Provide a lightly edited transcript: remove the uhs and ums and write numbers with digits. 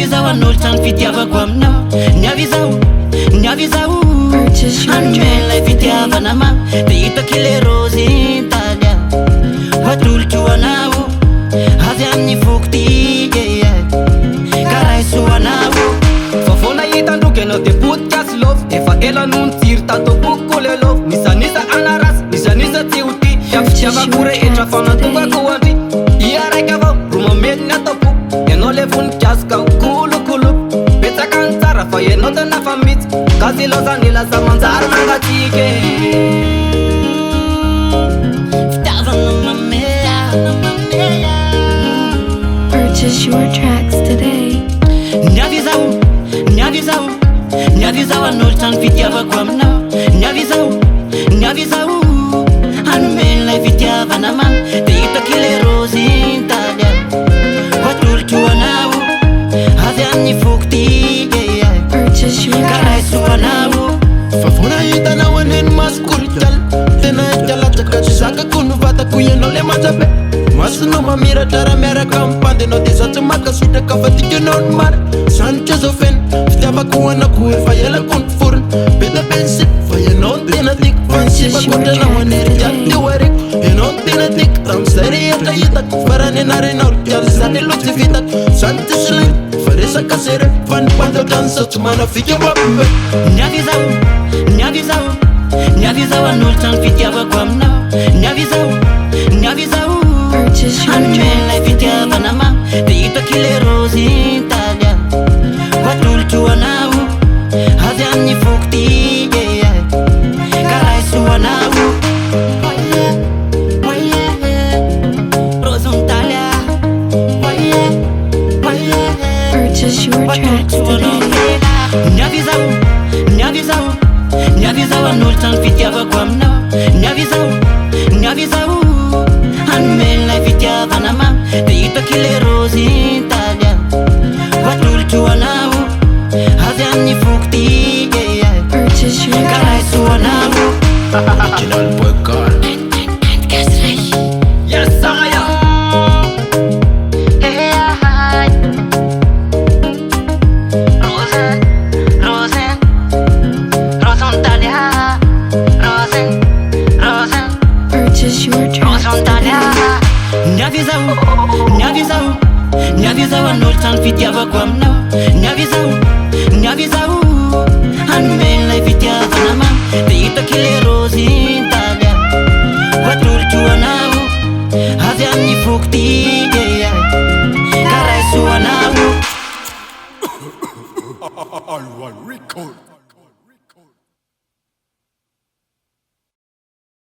Niavizao an'olo trano fitiavako aminao. Niavizao anome fitiavana ma de hitako le rosy talia atolotro anao avy amin'ny voko ty karaha isoanao. Fa vao nahita androky anao de podcast love. Efa ela no nitsiry tatoboko le love. Nisanisa anarasy, nisanisa tsy ho ty. Fitiavako rehetra fanatongako andry. Ia raiky avao ro mamediny ataoko. Ianao le voninkazo ka kolokolo. Betsaka ny tsara fa ianao tena fa mitsy. Kazy lozany lasa manjary mangatike. Fitiavana mamea. Purchase your tracks today. Niavizao an'olo trano fitiavako aminao. Niavizao anome ilay fitiavana ma de hitako le rosy talia atolotro anao avy amin'ny voko ty karaha isoanao. Fa vao nahitanao aneny masokolo jala tena jalataka tsy zakako no vatako ianao le manjabe. Masonao mamiratra raha miaraka amipande anao de za tsy makasotraka fa tikanao ny mara. Sanitra zao fena fitiavako anako efa elako ny forona be da be ny sipa fa ianao ny tena tiko. Fa ny sipakotranao anery jiaby teo areko ianao ny tena tiko. Amizay rehetra hitako farany anarenao rijaly zany aloha tsy vitako. Zany tsy silay fa resaka sere fa ny pande otrany sao tsy manafika mampibe. Niavizao an'olo trano fitiavako aminao. Niavizao anome ilay fitiavana ma de hitako le rosy talia atolotro anao avy amin'ny voko ty karaha isoanao. Rosy talia Purchase your tracks today. Niavizao an'olo trano fitiavako aminao. Niavizao anome ilay fitiavana ma de hitako le rosy talia atolotro anao avy amin'ny voko ty Purchase your karaha isoanao. Original boy car. Yes, saya. Purchase your tracks today. Niavizao an'olo trano fitiavako aminao. Niavizao anome ilay fitiavana ma de hitako le rosy talia atolotro anao avy amin'ny voko ty karaha isoanao. All one record.